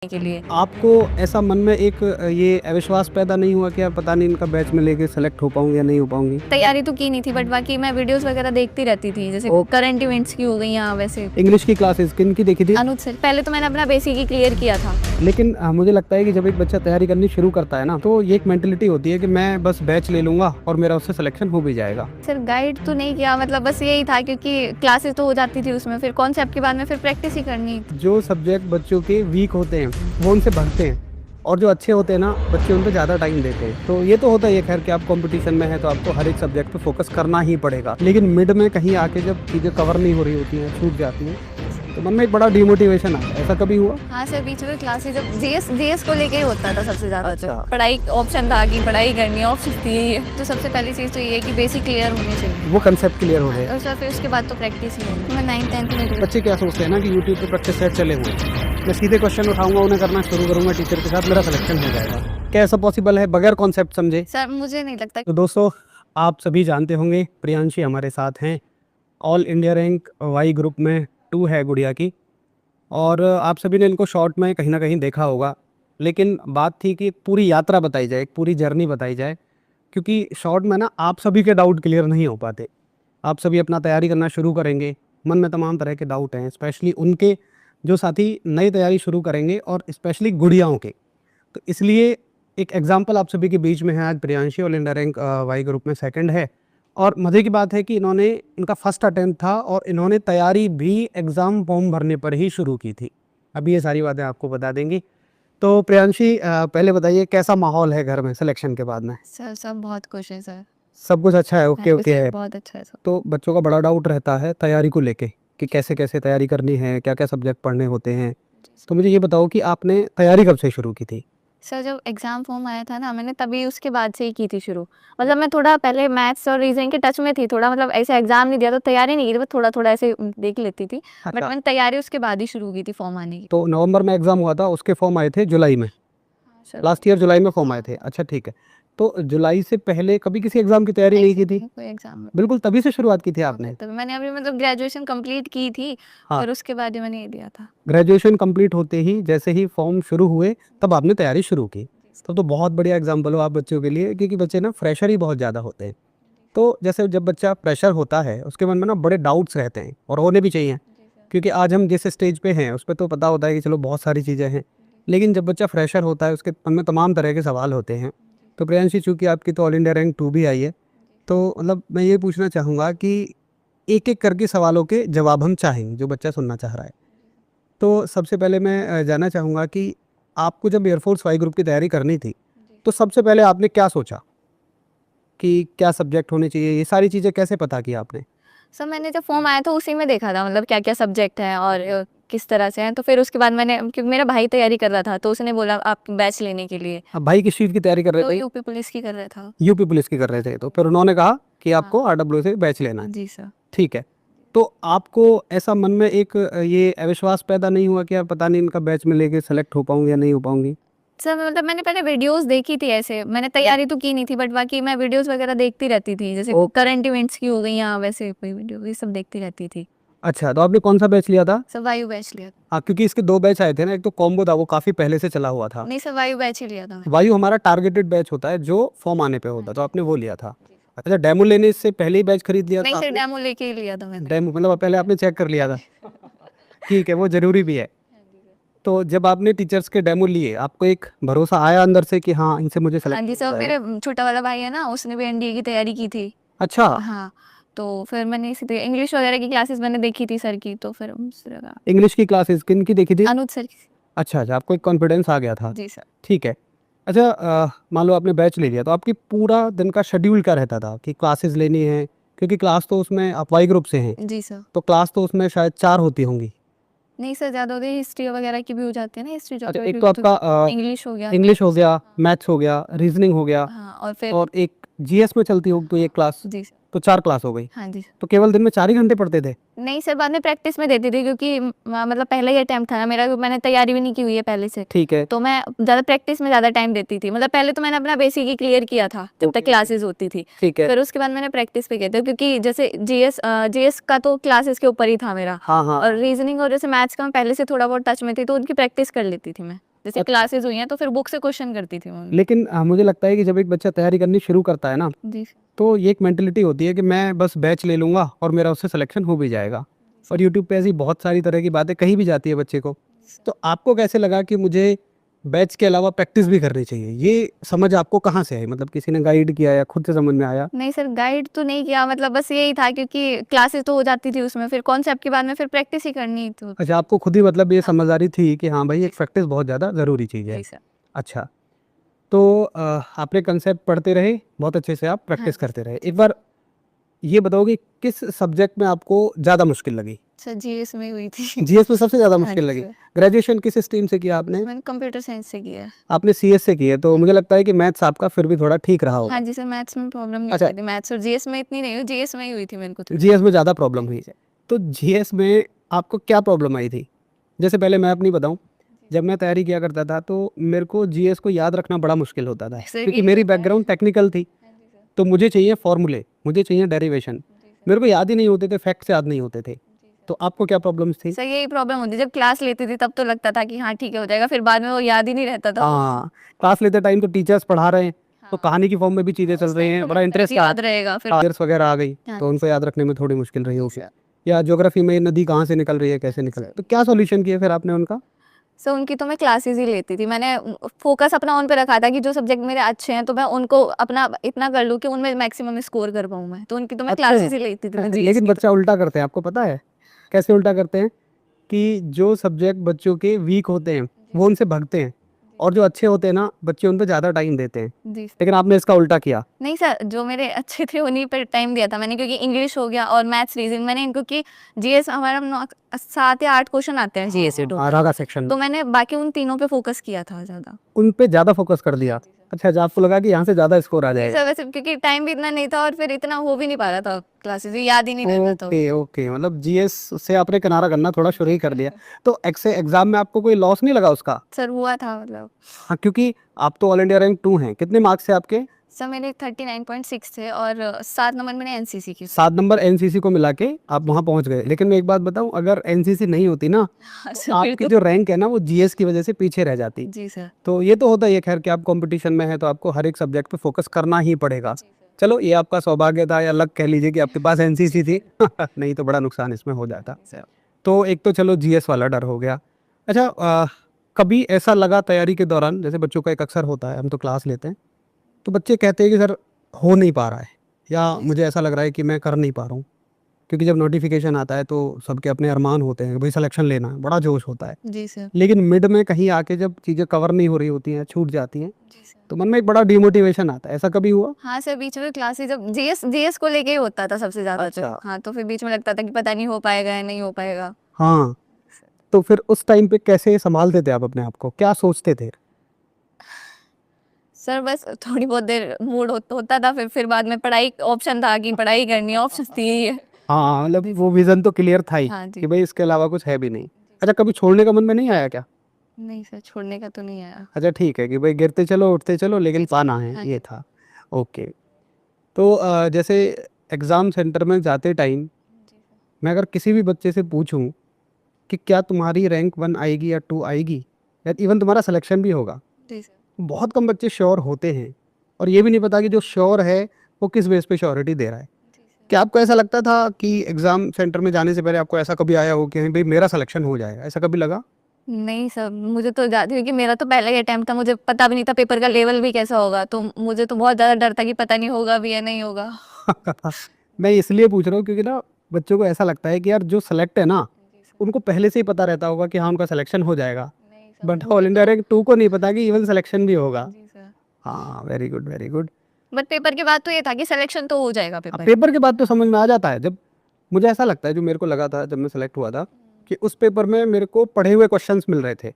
के लिए। आपको ऐसा मन में एक ये अविश्वास पैदा नहीं हुआ कि यार पता नहीं इनका बैच में लेके सेलेक्ट हो पाऊंगी या नहीं हो पाऊंगी? तैयारी तो की नहीं थी, बट बाकी मैं वीडियोस वगैरह देखती रहती थी, जैसे करंट इवेंट्स की हो गई या वैसे इंग्लिश की क्लासेस किन की देखी थी? अनुज सर। पहले तो मैंने अपना बेसिक ही क्लियर किया था। लेकिन मुझे लगता है कि जब एक बच्चा तैयारी करनी शुरू करता है ना, तो ये एक मेंटेलिटी होती है कि मैं बस बैच ले लूंगा और मेरा उससे सिलेक्शन हो भी जाएगा। सर गाइड तो नहीं किया, मतलब बस यही था क्योंकि क्लासेस तो हो जाती थी उसमें, फिर कॉन्सेप्ट के बाद में फिर प्रैक्टिस ही करनी। जो सब्जेक्ट बच्चों के वीक होते हैं वो उनसे भरते हैं, और जो अच्छे होते हैं ना बच्चे उन पर ज़्यादा टाइम देते हैं। तो ये तो होता ही है खैर कि आप कंपटीशन में है तो आपको हर एक सब्जेक्ट पे फोकस करना ही पड़ेगा। लेकिन मिड में कहीं आके जब चीज़ें कवर नहीं हो रही होती हैं, छूट जाती हैं, तो मन में एक बड़ा डिमोटिवेशन आता है। ऐसा कभी हुआ? हाँ सर, बीच में क्लासेस जब जीएस को लेके ही होता था सबसे ज्यादा। अच्छा। तो पढ़ाई ऑप्शन था कि पढ़ाई करनी है, ऑप्शन थी यही है। तो सबसे पहली चीज तो ये है कि बेसिक क्लियर होनी चाहिए, वो कंसेप्ट क्लियर हो गए। और सर फिर उसके बाद तो प्रैक्टिस ही है। मैं 9th-10th में बच्चे क्या सोचते हैं ना कि यूट्यूब पे प्रैक्टिस सेट चले हुए हैं, मैं सीधे क्वेश्चन उठाऊंगा, उन्हें करना शुरू करूंगा टीचर के साथ, मेरा सिलेक्शन हो जाएगा। क्या ऐसा पॉसिबल है बगैर कॉन्सेप्ट समझे? सर मुझे नहीं लगता। तो दोस्तों, आप सभी जानते होंगे प्रियांशी हमारे साथ हैं। All India rank Y group में 2 है गुड़िया की, और आप सभी ने इनको शॉर्ट में कहीं ना कहीं देखा होगा। लेकिन बात थी कि पूरी यात्रा बताई जाए, एक पूरी जर्नी बताई जाए, क्योंकि शॉर्ट में ना आप सभी के डाउट क्लियर नहीं हो पाते। आप सभी अपना तैयारी करना शुरू करेंगे, मन में तमाम तरह के डाउट हैं, स्पेशली उनके जो साथी नई तैयारी शुरू करेंगे और स्पेशली गुड़ियाओं के। तो इसलिए एक एग्जांपल आप सभी के बीच में है। आज Priyanshi all India rank Y group में सेकंड है, और मज़े की बात है कि इनका फर्स्ट अटेम्प्ट था और इन्होंने तैयारी भी एग्ज़ाम फॉर्म भरने पर ही शुरू की थी। अभी ये सारी बातें आपको बता देंगी। तो प्रियांशी, पहले बताइए कैसा माहौल है घर में सिलेक्शन के बाद में? सर सब बहुत खुश है सर। सब कुछ अच्छा है, ओके ओके है? बहुत अच्छा है सर। तो बच्चों का बड़ा डाउट रहता है तैयारी को लेके कि कैसे कैसे तैयारी करनी है, क्या क्या सब्जेक्ट पढ़ने होते हैं। तो मुझे ये बताओ कि आपने तैयारी कब से शुरू की थी? सर जब एग्जाम फॉर्म आया था ना, मैंने तभी उसके बाद से ही की थी शुरू। मतलब मैं थोड़ा पहले मैथ्स और रीजनिंग के टच में थी थोड़ा, मतलब ऐसे एग्जाम नहीं दिया तो तैयारी नहीं की थी, बस थोड़ा थोड़ा ऐसे देख लेती थी। बट अच्छा। मैंने तैयारी उसके बाद ही शुरू की थी फॉर्म आने की। तो नवंबर में एग्ज़ाम हुआ था, उसके फॉर्म आए थे जुलाई में। सर लास्ट ईयर जुलाई में फॉर्म आए थे। अच्छा ठीक है। तो जुलाई से पहले कभी किसी एग्ज़ाम की तैयारी नहीं की थी? कोई एग्जाम में बिल्कुल तभी से शुरुआत की थी आपने? तभी मैंने अभी मतलब ग्रेजुएशन कंप्लीट की थी, हाँ। और उसके बाद ही मैंने ये दिया था। ग्रेजुएशन कंप्लीट होते ही जैसे ही फॉर्म शुरू हुए तब आपने तैयारी शुरू की। तो बहुत बढ़िया एग्जाम्पल हो आप बच्चों के लिए, क्योंकि बच्चे ना फ्रेशर ही बहुत ज़्यादा होते हैं। तो जैसे जब बच्चा फ्रेशर होता है उसके मन में ना बड़े डाउट्स रहते हैं, और होने भी चाहिए, क्योंकि आज हम जिस स्टेज पे हैं उस पर तो पता होता है कि चलो बहुत सारी चीज़ें हैं। लेकिन जब बच्चा फ्रेशर होता है उसके मन में तमाम तरह के सवाल होते हैं। तो प्रियांशी, चूँकि आपकी तो ऑल इंडिया रैंक 2 भी आई है, तो मतलब मैं ये पूछना चाहूँगा कि एक-एक करके सवालों के जवाब हम चाहेंगे जो बच्चा सुनना चाह रहा है। तो सबसे पहले मैं जानना चाहूँगा कि आपको जब एयरफोर्स वाई ग्रुप की तैयारी करनी थी, तो सबसे पहले आपने क्या सोचा कि क्या सब्जेक्ट होने चाहिए? ये सारी चीज़ें कैसे पता की आपने? सर मैंने जब फॉर्म आया था उसी में देखा था, मतलब क्या क्या सब्जेक्ट हैं और किस तरह से हैं। तो फिर उसके बाद मैंने, क्योंकि मेरा भाई तैयारी कर रहा था तो उसने बोला आप बैच लेने के लिए। अब भाई किस चीज़ की तैयारी कर रहे तो थे? यूपी पुलिस की कर रहा था। यूपी पुलिस की कर रहे थे, तो फिर उन्होंने कहा कि आपको आरडब्ल्यू से बैच लेना है। जी सर। ठीक है। तो आपको ऐसा मन में एक ये अविश्वास पैदा नहीं हुआ कि यार पता नहीं इनका बैच में लेके सेलेक्ट हो पाऊँगी या नहीं हो पाऊँगी? सर मतलब मैंने पहले वीडियोस देखी थी, ऐसे मैंने तैयारी तो की नहीं थी, बट बाकी मैं वीडियोस वगैरह देखती रहती थी, जैसे करंट इवेंट्स की हो गई या वैसे कोई वीडियो, ये सब देखती रहती थी। अच्छा, तो आपने कौन-सा बैच लिया था? सर वायु बैच लिया था। हाँ, क्योंकि इसके 2 बैच आए थे ना, एक तो कॉम्बो था वो काफ़ी पहले से चला हुआ था। नहीं सर, वायु बैच ही लिया था मैंने। वायु हमारा टारगेटेड बैच होता है जो फॉर्म आने पे होता है, तो आपने वो लिया था। अच्छा, डेमो लेने से पहले ही बैच खरीद लिया नहीं था सर, आपने? डेमो लेके ही लिया था मैंने। डेमो मतलब पहले आपने चेक कर लिया था। ठीक है, वो ज़रूरी भी है। तो जब आपने टीचर्स के डेमो लिए, आपको एक भरोसा आया अंदर से कि हाँ, इनसे मुझे हाँ सेलेक्ट जी सर, होना है? मेरे छोटा वाला भाई है ना, उसने भी एनडीए की तैयारी की थी। अच्छा, हाँ, तो फिर मैंने इसी तरह इंग्लिश वगैरह की क्लासेस मैंने देखी थी सर की, तो फिर मुझसे लगा। इंग्लिश की क्लासेस किन की देखी थी? अनुज सर की। अच्छा, अच्छा, आपको एक कॉन्फिडेंस आ गया था। जी सर। ठीक है। अच्छा, मान लो आपने बैच ले लिया, तो आपकी पूरा दिन का शेड्यूल क्या रहता था कि क्लासेस लेनी है? क्योंकि क्लास तो उसमें आप वाई ग्रुप से हैं, जी सर। तो क्लास तो उसमें शायद 4 होती होंगी। नहीं सर, ज़्यादा होती है, हिस्ट्री वगैरह की भी हो जाती है ना, हिस्ट्री अच्छा, ज्योग्राफी एक तो आपका इंग्लिश हो गया। इंग्लिश हो गया, मैथ्स हो गया, रीजनिंग हो गया, हाँ, और फिर और एक जीएस में चलती होगी तो एक क्लास, जी सर। तो 4 क्लास हो गई। हाँ जी सर। तो केवल दिन में 4 ही घंटे पढ़ते थे? नहीं सर, बाद में प्रैक्टिस में देती थी, क्योंकि मतलब पहला ही अटेम्प्ट था ना मेरा, मैंने तैयारी भी नहीं की हुई है पहले से। ठीक है। तो मैं ज़्यादा प्रैक्टिस में ज़्यादा टाइम देती थी। मतलब पहले तो मैंने अपना बेसिक ही क्लियर किया था जब तक क्लासेस होती थी। ठीक है। फिर उसके बाद मैंने प्रैक्टिस पे किया था, क्योंकि जैसे जीएस का तो क्लासेस के ऊपर ही था मेरा। हाँ, हाँ। और रीजनिंग और जैसे मैथ्स का मैं पहले से थोड़ा बहुत टच में थी, तो उनकी प्रैक्टिस कर लेती थी मैं। जैसे अच्छा। क्लासेस हुई हैं तो फिर बुक से क्वेश्चन करती थी मैं। लेकिन मुझे लगता है कि जब एक बच्चा तैयारी करनी शुरू करता है ना, जी सर। तो ये एक मेंटालिटी होती है कि मैं बस बैच ले लूँगा और मेरा उससे सिलेक्शन हो भी जाएगा। और यूट्यूब पे ऐसी बहुत सारी तरह की बातें कही भी जाती है बच्चे को। तो आपको कैसे लगा कि मुझे बैच के अलावा प्रैक्टिस भी करनी चाहिए? ये समझ आपको कहाँ से आई? मतलब किसी ने गाइड किया या खुद से समझ में आया? नहीं सर, गाइड तो नहीं किया, मतलब बस यही था क्योंकि क्लासेस तो हो जाती थी उसमें, फिर कॉन्सेप्ट के बाद में फिर प्रैक्टिस ही करनी तो। अच्छा, आपको खुद ही मतलब ये हाँ। समझदारी थी कि हाँ भाई, एक प्रैक्टिस बहुत ज़्यादा ज़रूरी चीज़ है। जी सर। अच्छा, तो आपने कंसेप्ट पढ़ते रहे, बहुत अच्छे से आप हाँ प्रैक्टिस जी करते रहे। एक बार ये बताओ कि किस सब्जेक्ट में आपको ज़्यादा मुश्किल लगी? सर, जीएस में हुई थी। जीएस में सबसे ज़्यादा हाँ मुश्किल जी लगी। सर। ग्रेजुएशन किस स्ट्रीम से किया आपने? मैंने कंप्यूटर साइंस से किया है। आपने सीएस से की है, तो मुझे लगता है कि मैथ्स आपका फिर भी थोड़ा ठीक रहा हाँ होगा। जी सर, मैथ्स में प्रॉब्लम नहीं अच्छा। हुई थी, मैथ्स और जीएस में इतनी नहीं हुई, जीएस में ही हुई थी मेरे को थोड़ी। जीएस में ज़्यादा प्रॉब्लम हुई है। तो जीएस में आपको क्या प्रॉब्लम आई थी? जैसे पहले मैं अपनी बताऊँ, जब मैं तैयारी किया करता था तो मेरे को जीएस को याद रखना बड़ा मुश्किल होता था, सर, क्योंकि यही मेरी होता है। बैकग्राउंड टेक्निकल थी। हाँ जी सर। तो मुझे चाहिए फॉर्मूले, मुझे चाहिए डेरिवेशन। मेरे को याद ही नहीं होते थे, फैक्ट्स याद नहीं होते थे। तो आपको क्या प्रॉब्लम्स थी? सर, यही प्रॉब्लम होती, जब क्लास लेती थी तब तो लगता था कि हाँ ठीक है हो जाएगा, फिर बाद में वो याद ही नहीं रहता था। हाँ, क्लास लेते टाइम तो टीचर्स पढ़ा रहे हैं, तो हाँ। कहानी की फॉर्म में भी चीज़ें चल उस रही टाइम हैं, तो बड़ा लगता है इंटरेस्ट कि याद रहेगा फिर। टीचर्स वगैरह आ गई, हाँ तो जी उनको याद रखने में थोड़ी मुश्किल रही होगी। सर। या ज्योग्राफी में नदी कहाँ से निकल रही है, कैसे निकल रही है, तो क्या सॉल्यूशन किया फिर आपने उनका? सर, उनकी तो मैं क्लासेस ही लेती थी, मैंने फोकस अपना उन पे रखा था कि जो सब्जेक्ट मेरे अच्छे हैं तो मैं उनको अपना इतना कर लूँ कि उनमें मैक्सिमम स्कोर कर पाऊँ मैं, तो उनकी तो मैं अच्छा। क्लासेस ही लेती थी मैं जीएस लेकिन की तो। बच्चा उल्टा करते हैं, आपको पता है कैसे उल्टा करते हैं? कि जो सब्जेक्ट बच्चों के वीक होते हैं वो उनसे भागते हैं, और जो अच्छे होते हैं ना बच्चे, उन पर ज़्यादा टाइम देते हैं। जी सर। लेकिन आपने इसका उल्टा किया। नहीं सर, जो मेरे अच्छे थे उन्हीं पर टाइम दिया था मैंने, क्योंकि इंग्लिश हो गया और मैथ्स रीजनिंग मैंने इनको की। जीएस हमारा 7 या 8 क्वेश्चन आते हैं जीएस से टोटल, आधा का सेक्शन तो मैंने बाकी उन तीनों पे फोकस किया था ज़्यादा। उन पे ज़्यादा फोकस कर दिया। अच्छा, जब आपको लगा कि यहाँ से ज़्यादा स्कोर आ जाएगा। सर, वैसे क्योंकि टाइम भी इतना नहीं था और फिर इतना हो भी नहीं पा रहा था, क्लासेस याद ही नहीं रहता था। ओके ओके, मतलब जीएस से आपने किनारा करना थोड़ा शुरू ही कर दिया। तो एग्जाम में आपको कोई लॉस नहीं लगा उसका? सर, हुआ था मतलब। हाँ, क्योंकि आप तो ऑल इंडिया रैंक 2 हैं। कितने मार्क्स है आपके? सर, मेरे 39.6 थे और 7 नंबर मैंने एनसीसी की। 7 नंबर एनसीसी को मिला के आप वहाँ पहुँच गए। लेकिन मैं एक बात बताऊँ, अगर एनसीसी नहीं होती ना, हाँ, तो सर, फिर आपकी तो। जो रैंक है ना वो जीएस की वजह से पीछे रह जाती। जी सर। तो ये तो होता ही है खैर, कि आप कंपटीशन में हैं तो आपको हर एक सब्जेक्ट पे फोकस करना ही पड़ेगा। चलो, ये आपका सौभाग्य था या लक कह लीजिए कि आपके पास एनसीसी थी। नहीं तो बड़ा नुकसान इसमें हो जाता। तो एक तो चलो जीएस वाला डर हो गया। अच्छा, कभी ऐसा लगा तैयारी के दौरान, जैसे बच्चों का एक अक्सर होता है, हम तो क्लास लेते हैं तो बच्चे कहते हैं कि सर हो नहीं पा रहा है, या मुझे ऐसा लग रहा है कि मैं कर नहीं पा रहा हूँ, क्योंकि जब नोटिफिकेशन आता है तो सबके अपने अरमान होते हैं कि भाई सिलेक्शन लेना है, बड़ा जोश होता है। जी सर। लेकिन मिड में कहीं आके जब चीज़ें कवर नहीं हो रही होती हैं, छूट जाती हैं, जी सर। तो मन में एक बड़ा डिमोटिवेशन आता है। ऐसा कभी हुआ? हाँ सर, बीच में क्लासेस जब जीएस को लेके ही होता था सबसे ज्यादा तो। अच्छा। हाँ, तो फिर बीच में लगता था कि पता नहीं हो पाएगा या नहीं हो पाएगा। हाँ, तो फिर उस टाइम पे कैसे संभालते थे आप अपने आप को, क्या सोचते थे? सर, बस थोड़ी बहुत देर मूड होता था, फिर बाद में पढ़ाई ऑप्शन था कि पढ़ाई करनी है, ऑप्शन थी ही है। हाँ, मतलब वो विजन तो क्लियर था ही हाँ जी। कि भाई इसके अलावा कुछ है भी नहीं। अच्छा, कभी छोड़ने का मन में नहीं आया क्या? नहीं सर, छोड़ने का तो नहीं आया। अच्छा, ठीक है कि भाई गिरते चलो उठते चलो लेकिन पाना है, हाँ ये था। ओके। तो जैसे एग्ज़ाम सेंटर में जाते टाइम मैं अगर किसी भी बच्चे से पूछूं कि क्या तुम्हारी रैंक 1 आएगी या 2 आएगी, या इवन तुम्हारा सिलेक्शन भी होगा, जी सर। बहुत कम बच्चे श्योर होते हैं। और ये भी नहीं पता कि जो श्योर है वो किस बेस पे श्योरिटी दे रहा है। क्या आपको ऐसा लगता था कि एग्ज़ाम सेंटर में जाने से पहले आपको ऐसा कभी आया हो कि भाई मेरा सिलेक्शन हो जाएगा, ऐसा कभी लगा? नहीं सर, मुझे तो क्योंकि मेरा तो पहला ही अटेम्प्ट था, मुझे पता भी नहीं था पेपर का लेवल भी कैसा होगा, तो मुझे तो बहुत ज़्यादा डर था कि पता नहीं होगा भी या नहीं होगा। मैं इसलिए पूछ रहा हूँ क्योंकि ना बच्चों को ऐसा लगता है कि यार जो सेलेक्ट है ना, उनको पहले से ही पता रहता होगा कि हाँ उनका सिलेक्शन हो जाएगा, नहीं sir, but all India rank 2 को नहीं पता कि इवन सिलेक्शन भी होगा। जी सर। हाँ, very good very good. But paper के बाद तो ये था कि सिलेक्शन तो हो जाएगा अब पेपर। पेपर के बाद तो समझ में आ जाता है। जब मुझे ऐसा लगता है, जो मेरे को लगा था जब मैं सेलेक्ट हुआ था, कि उस पेपर में मेरे को पढ़े हुए क्वेश्चंस मिल रहे थे।